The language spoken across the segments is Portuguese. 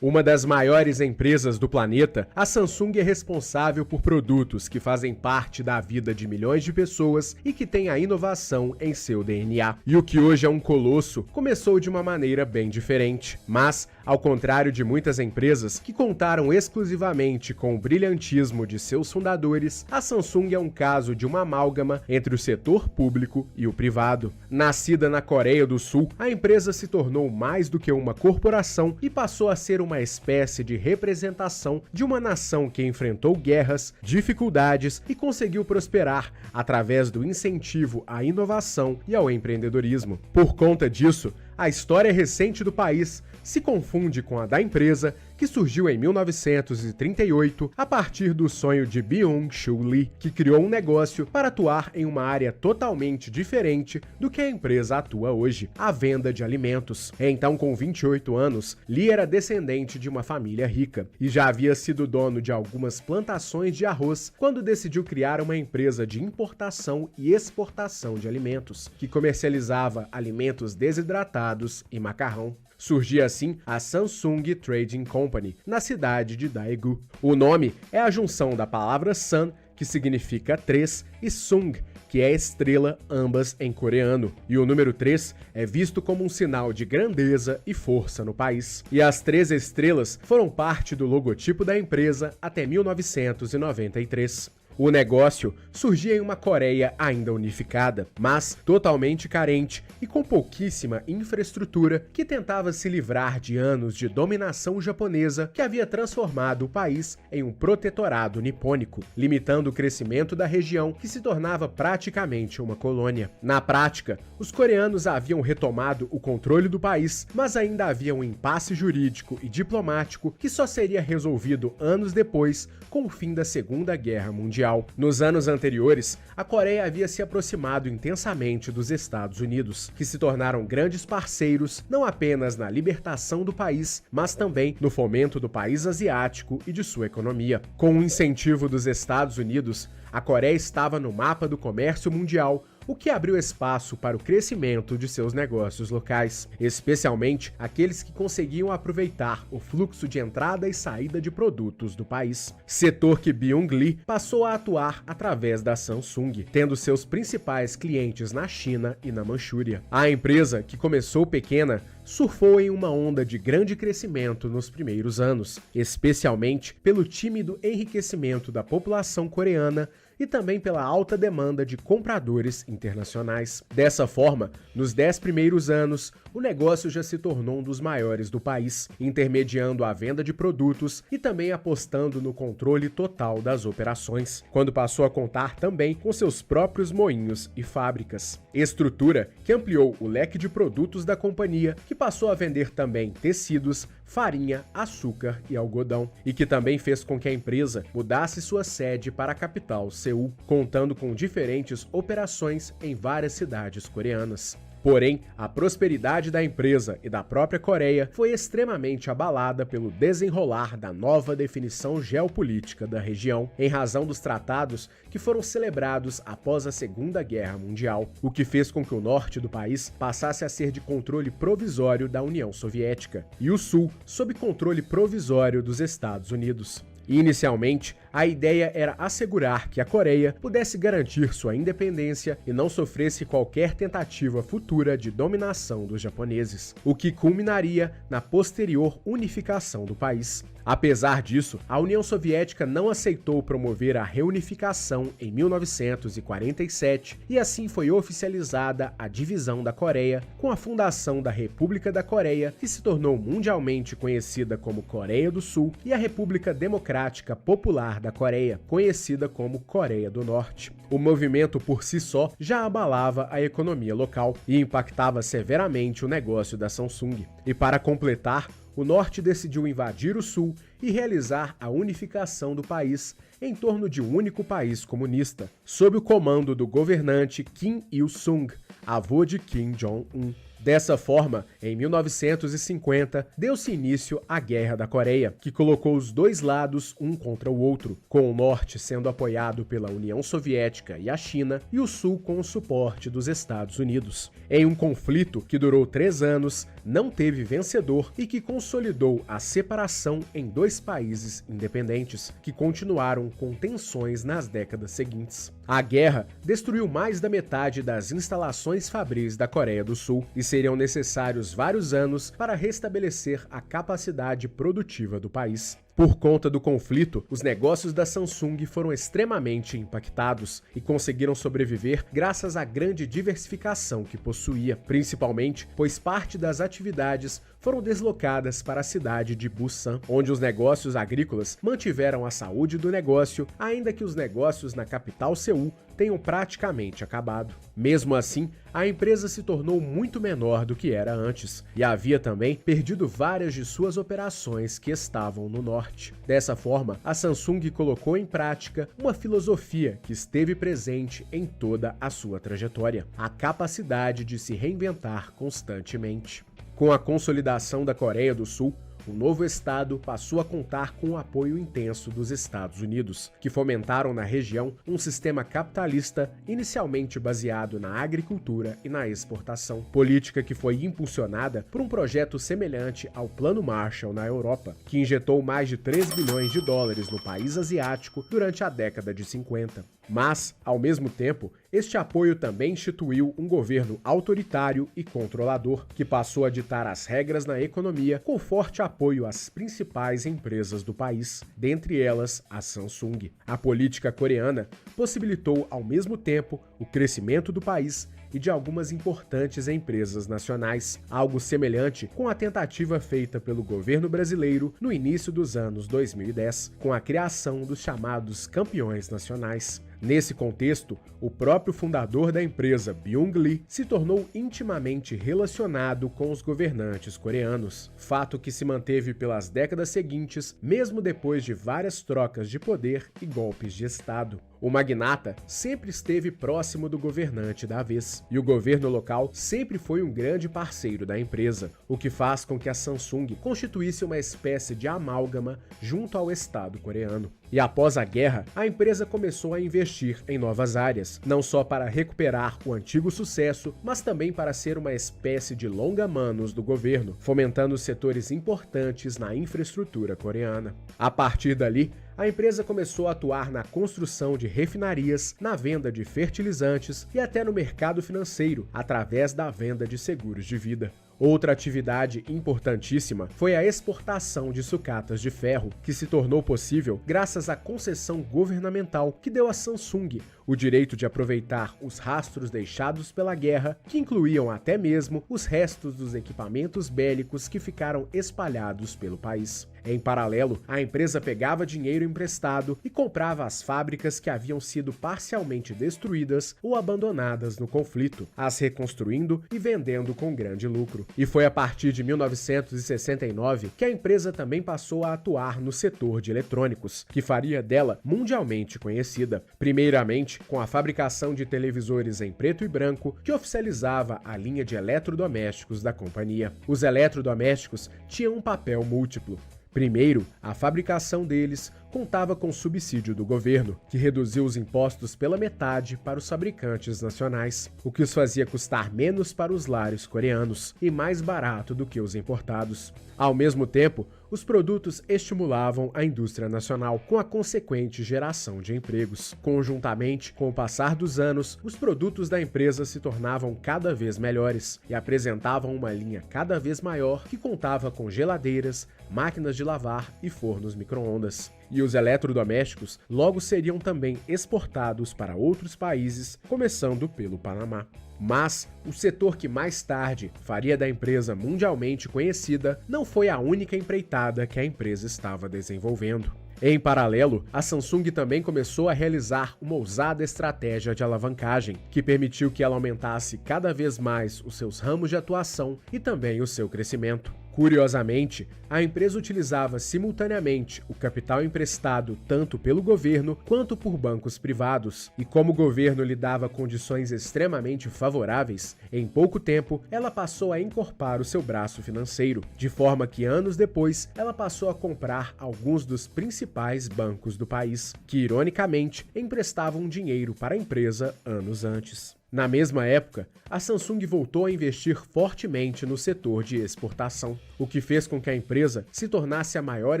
Uma das maiores empresas do planeta, a Samsung é responsável por produtos que fazem parte da vida de milhões de pessoas e que têm a inovação em seu DNA. E o que hoje é um colosso começou de uma maneira bem diferente. Mas, ao contrário de muitas empresas que contaram exclusivamente com o brilhantismo de seus fundadores, a Samsung é um caso de uma amálgama entre o setor público e o privado. Nascida na Coreia do Sul, a empresa se tornou mais do que uma corporação e passou a ser uma espécie de representação de uma nação que enfrentou guerras, dificuldades e conseguiu prosperar através do incentivo à inovação e ao empreendedorismo. Por conta disso, a história recente do país se confunde com a da empresa, que surgiu em 1938 a partir do sonho de Byung-Chul Lee, que criou um negócio para atuar em uma área totalmente diferente do que a empresa atua hoje, a venda de alimentos. Então, com 28 anos, Lee era descendente de uma família rica e já havia sido dono de algumas plantações de arroz quando decidiu criar uma empresa de importação e exportação de alimentos, que comercializava alimentos desidratados e macarrão. Surgia assim a Samsung Trading Company, na cidade de Daegu. O nome é a junção da palavra Sun, que significa 3, e Sung, que é estrela, ambas em coreano. E o número 3 é visto como um sinal de grandeza e força no país. E as 3 estrelas foram parte do logotipo da empresa até 1993. O negócio surgia em uma Coreia ainda unificada, mas totalmente carente e com pouquíssima infraestrutura, que tentava se livrar de anos de dominação japonesa que havia transformado o país em um protetorado nipônico, limitando o crescimento da região, que se tornava praticamente uma colônia. Na prática, os coreanos haviam retomado o controle do país, mas ainda havia um impasse jurídico e diplomático que só seria resolvido anos depois, com o fim da Segunda Guerra Mundial. Nos anos anteriores, a Coreia havia se aproximado intensamente dos Estados Unidos, que se tornaram grandes parceiros não apenas na libertação do país, mas também no fomento do país asiático e de sua economia. Com o incentivo dos Estados Unidos, a Coreia estava no mapa do comércio mundial, o que abriu espaço para o crescimento de seus negócios locais, especialmente aqueles que conseguiam aproveitar o fluxo de entrada e saída de produtos do país. Setor que Byung Lee passou a atuar através da Samsung, tendo seus principais clientes na China e na Manchúria. A empresa, que começou pequena, surfou em uma onda de grande crescimento nos primeiros anos, especialmente pelo tímido enriquecimento da população coreana e também pela alta demanda de compradores internacionais. Dessa forma, nos 10 primeiros anos, o negócio já se tornou um dos maiores do país, intermediando a venda de produtos e também apostando no controle total das operações, quando passou a contar também com seus próprios moinhos e fábricas. Estrutura que ampliou o leque de produtos da companhia, que passou a vender também tecidos, farinha, açúcar e algodão, e que também fez com que a empresa mudasse sua sede para a capital, Seul, contando com diferentes operações em várias cidades coreanas. Porém, a prosperidade da empresa e da própria Coreia foi extremamente abalada pelo desenrolar da nova definição geopolítica da região, em razão dos tratados que foram celebrados após a Segunda Guerra Mundial, o que fez com que o norte do país passasse a ser de controle provisório da União Soviética e o sul sob controle provisório dos Estados Unidos. Inicialmente, a ideia era assegurar que a Coreia pudesse garantir sua independência e não sofresse qualquer tentativa futura de dominação dos japoneses, o que culminaria na posterior unificação do país. Apesar disso, a União Soviética não aceitou promover a reunificação em 1947 e assim foi oficializada a divisão da Coreia, com a fundação da República da Coreia, que se tornou mundialmente conhecida como Coreia do Sul, e a República Democrática Popular da Coreia, conhecida como Coreia do Norte. O movimento por si só já abalava a economia local e impactava severamente o negócio da Samsung. E para completar, o Norte decidiu invadir o Sul e realizar a unificação do país em torno de um único país comunista, sob o comando do governante Kim Il-sung, avô de Kim Jong-un. Dessa forma, em 1950, deu-se início à Guerra da Coreia, que colocou os dois lados um contra o outro, com o norte sendo apoiado pela União Soviética e a China, e o sul com o suporte dos Estados Unidos. Em um conflito que durou 3 anos, não teve vencedor e que consolidou a separação em dois países independentes, que continuaram com tensões nas décadas seguintes. A guerra destruiu mais da metade das instalações fabris da Coreia do Sul e seriam necessários vários anos para restabelecer a capacidade produtiva do país. Por conta do conflito, os negócios da Samsung foram extremamente impactados e conseguiram sobreviver graças à grande diversificação que possuía, principalmente pois parte das atividades foram deslocadas para a cidade de Busan, onde os negócios agrícolas mantiveram a saúde do negócio, ainda que os negócios na capital Seul tenham praticamente acabado. Mesmo assim, a empresa se tornou muito menor do que era antes e havia também perdido várias de suas operações que estavam no norte. Dessa forma, a Samsung colocou em prática uma filosofia que esteve presente em toda a sua trajetória: a capacidade de se reinventar constantemente. Com a consolidação da Coreia do Sul, o novo estado passou a contar com o apoio intenso dos Estados Unidos, que fomentaram na região um sistema capitalista inicialmente baseado na agricultura e na exportação, política que foi impulsionada por um projeto semelhante ao Plano Marshall na Europa, que injetou mais de 3 bilhões de dólares no país asiático durante a década de 50. Mas, ao mesmo tempo, este apoio também instituiu um governo autoritário e controlador, que passou a ditar as regras na economia com forte apoio às principais empresas do país, dentre elas a Samsung. A política coreana possibilitou, ao mesmo tempo, o crescimento do país e de algumas importantes empresas nacionais, algo semelhante com a tentativa feita pelo governo brasileiro no início dos anos 2010, com a criação dos chamados campeões nacionais. Nesse contexto, o próprio fundador da empresa, Byung Lee, se tornou intimamente relacionado com os governantes coreanos, fato que se manteve pelas décadas seguintes, mesmo depois de várias trocas de poder e golpes de Estado. O magnata sempre esteve próximo do governante da vez, e o governo local sempre foi um grande parceiro da empresa, o que faz com que a Samsung constituísse uma espécie de amálgama junto ao Estado coreano. E após a guerra, a empresa começou a investir em novas áreas, não só para recuperar o antigo sucesso, mas também para ser uma espécie de longa-manos do governo, fomentando setores importantes na infraestrutura coreana. A partir dali, a empresa começou a atuar na construção de refinarias, na venda de fertilizantes e até no mercado financeiro, através da venda de seguros de vida. Outra atividade importantíssima foi a exportação de sucatas de ferro, que se tornou possível graças à concessão governamental que deu à Samsung o direito de aproveitar os rastros deixados pela guerra, que incluíam até mesmo os restos dos equipamentos bélicos que ficaram espalhados pelo país. Em paralelo, a empresa pegava dinheiro emprestado e comprava as fábricas que haviam sido parcialmente destruídas ou abandonadas no conflito, as reconstruindo e vendendo com grande lucro. E foi a partir de 1969 que a empresa também passou a atuar no setor de eletrônicos, que faria dela mundialmente conhecida, primeiramente com a fabricação de televisores em preto e branco, que oficializava a linha de eletrodomésticos da companhia. Os eletrodomésticos tinham um papel múltiplo. Primeiro, a fabricação deles contava com subsídio do governo, que reduziu os impostos pela metade para os fabricantes nacionais, o que os fazia custar menos para os lares coreanos e mais barato do que os importados. Ao mesmo tempo, os produtos estimulavam a indústria nacional, com a consequente geração de empregos. Conjuntamente, com o passar dos anos, os produtos da empresa se tornavam cada vez melhores e apresentavam uma linha cada vez maior que contava com geladeiras, máquinas de lavar e fornos micro-ondas. E os eletrodomésticos logo seriam também exportados para outros países, começando pelo Panamá. Mas o setor que mais tarde faria da empresa mundialmente conhecida não foi a única empreitada que a empresa estava desenvolvendo. Em paralelo, a Samsung também começou a realizar uma ousada estratégia de alavancagem, que permitiu que ela aumentasse cada vez mais os seus ramos de atuação e também o seu crescimento. Curiosamente, a empresa utilizava simultaneamente o capital emprestado tanto pelo governo quanto por bancos privados, e como o governo lhe dava condições extremamente favoráveis, em pouco tempo ela passou a encorpar o seu braço financeiro, de forma que anos depois ela passou a comprar alguns dos principais bancos do país, que ironicamente emprestavam dinheiro para a empresa anos antes. Na mesma época, a Samsung voltou a investir fortemente no setor de exportação, o que fez com que a empresa se tornasse a maior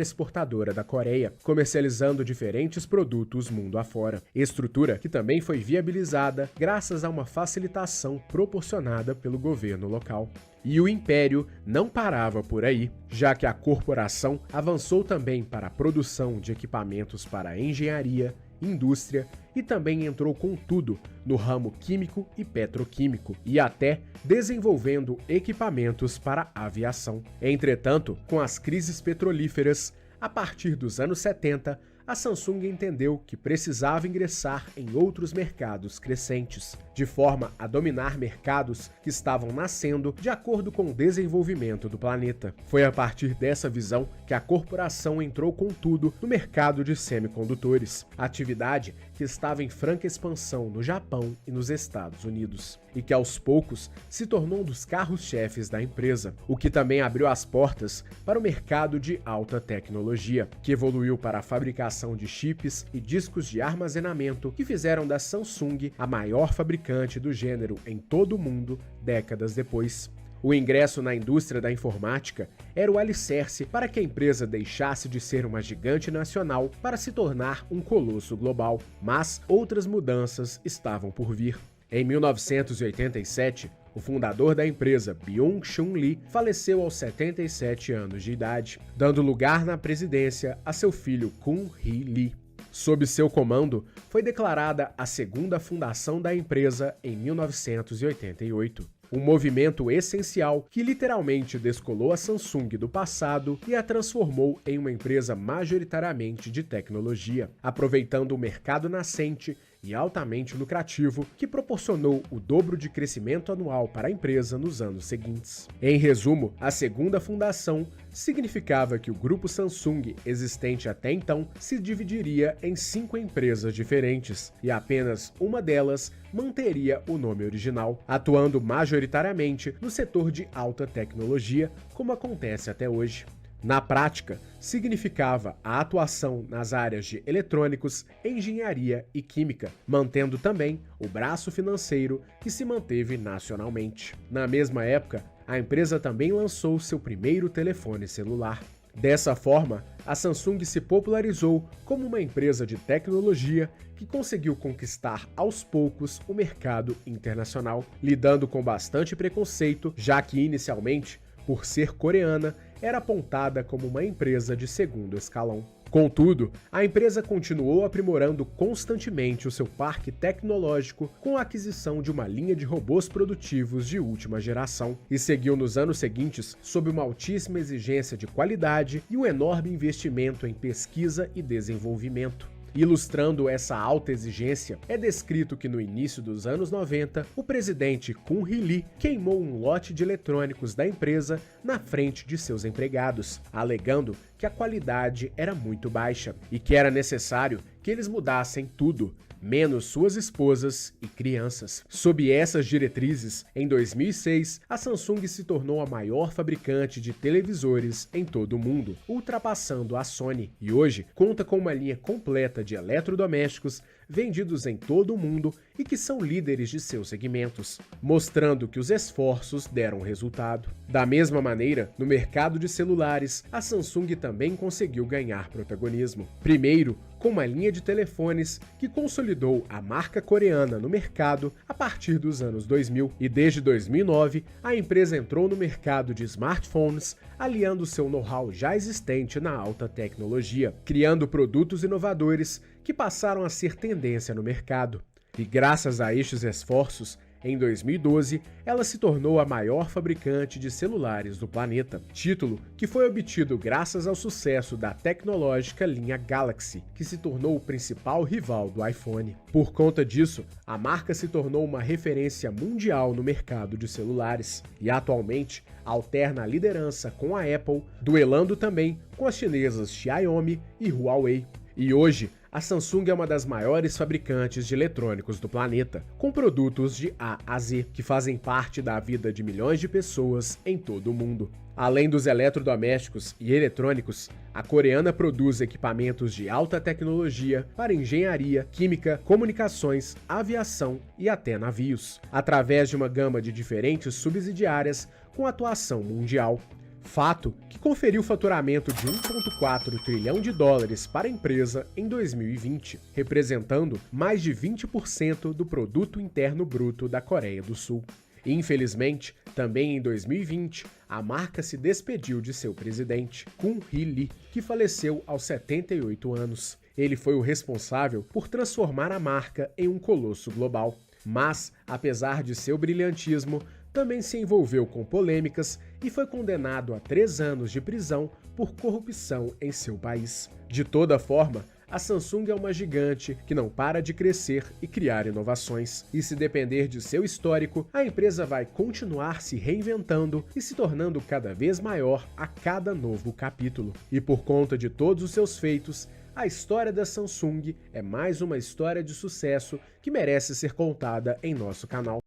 exportadora da Coreia, comercializando diferentes produtos mundo afora. Estrutura que também foi viabilizada graças a uma facilitação proporcionada pelo governo local. E o império não parava por aí, já que a corporação avançou também para a produção de equipamentos para engenharia, indústria e também entrou com tudo no ramo químico e petroquímico e até desenvolvendo equipamentos para a aviação. Entretanto, com as crises petrolíferas, a partir dos anos 70, a Samsung entendeu que precisava ingressar em outros mercados crescentes, de forma a dominar mercados que estavam nascendo de acordo com o desenvolvimento do planeta. Foi a partir dessa visão que a corporação entrou com tudo no mercado de semicondutores, atividade que estava em franca expansão no Japão e nos Estados Unidos, e que aos poucos se tornou um dos carros-chefes da empresa, o que também abriu as portas para o mercado de alta tecnologia, que evoluiu para a fabricação de chips e discos de armazenamento que fizeram da Samsung a maior fabricante do gênero em todo o mundo décadas depois. O ingresso na indústria da informática era o alicerce para que a empresa deixasse de ser uma gigante nacional para se tornar um colosso global, mas outras mudanças estavam por vir. Em 1987, o fundador da empresa, Byung-Chul Lee, faleceu aos 77 anos de idade, dando lugar na presidência a seu filho Kun-hee Lee. Sob seu comando, foi declarada a segunda fundação da empresa em 1988. Um movimento essencial que literalmente descolou a Samsung do passado e a transformou em uma empresa majoritariamente de tecnologia, aproveitando o mercado nascente e altamente lucrativo que proporcionou o dobro de crescimento anual para a empresa nos anos seguintes. Em resumo, a segunda fundação significava que o grupo Samsung existente até então se dividiria em 5 empresas diferentes e apenas uma delas manteria o nome original, atuando majoritariamente no setor de alta tecnologia, como acontece até hoje. Na prática, significava a atuação nas áreas de eletrônicos, engenharia e química, mantendo também o braço financeiro que se manteve nacionalmente. Na mesma época, a empresa também lançou seu primeiro telefone celular. Dessa forma, a Samsung se popularizou como uma empresa de tecnologia que conseguiu conquistar aos poucos o mercado internacional, lidando com bastante preconceito, já que inicialmente, por ser coreana, era apontada como uma empresa de segundo escalão. Contudo, a empresa continuou aprimorando constantemente o seu parque tecnológico com a aquisição de uma linha de robôs produtivos de última geração e seguiu nos anos seguintes sob uma altíssima exigência de qualidade e um enorme investimento em pesquisa e desenvolvimento. Ilustrando essa alta exigência, é descrito que no início dos anos 90, o presidente Kun-hee Lee queimou um lote de eletrônicos da empresa na frente de seus empregados, alegando que a qualidade era muito baixa e que era necessário que eles mudassem tudo, menos suas esposas e crianças. Sob essas diretrizes, em 2006, a Samsung se tornou a maior fabricante de televisores em todo o mundo, ultrapassando a Sony, e hoje conta com uma linha completa de eletrodomésticos vendidos em todo o mundo e que são líderes de seus segmentos, mostrando que os esforços deram resultado. Da mesma maneira, no mercado de celulares, a Samsung também conseguiu ganhar protagonismo. Primeiro, com uma linha de telefones que consolidou a marca coreana no mercado a partir dos anos 2000, e desde 2009 a empresa entrou no mercado de smartphones, aliando seu know-how já existente na alta tecnologia, criando produtos inovadores que passaram a ser tendência no mercado. E graças a estes esforços, Em 2012, ela se tornou a maior fabricante de celulares do planeta, título que foi obtido graças ao sucesso da tecnológica linha Galaxy, que se tornou o principal rival do iPhone. Por conta disso, a marca se tornou uma referência mundial no mercado de celulares e atualmente alterna a liderança com a Apple, duelando também com as chinesas Xiaomi e Huawei. E hoje, a Samsung é uma das maiores fabricantes de eletrônicos do planeta, com produtos de A a Z, que fazem parte da vida de milhões de pessoas em todo o mundo. Além dos eletrodomésticos e eletrônicos, a coreana produz equipamentos de alta tecnologia para engenharia, química, comunicações, aviação e até navios, através de uma gama de diferentes subsidiárias com atuação mundial. Fato que conferiu faturamento de 1,4 trilhão de dólares para a empresa em 2020, representando mais de 20% do produto interno bruto da Coreia do Sul. Infelizmente, também em 2020, a marca se despediu de seu presidente, Kun Hee Lee, que faleceu aos 78 anos. Ele foi o responsável por transformar a marca em um colosso global. Mas, apesar de seu brilhantismo, também se envolveu com polêmicas e foi condenado a 3 anos de prisão por corrupção em seu país. De toda forma, a Samsung é uma gigante que não para de crescer e criar inovações. E se depender de seu histórico, a empresa vai continuar se reinventando e se tornando cada vez maior a cada novo capítulo. E por conta de todos os seus feitos, a história da Samsung é mais uma história de sucesso que merece ser contada em nosso canal.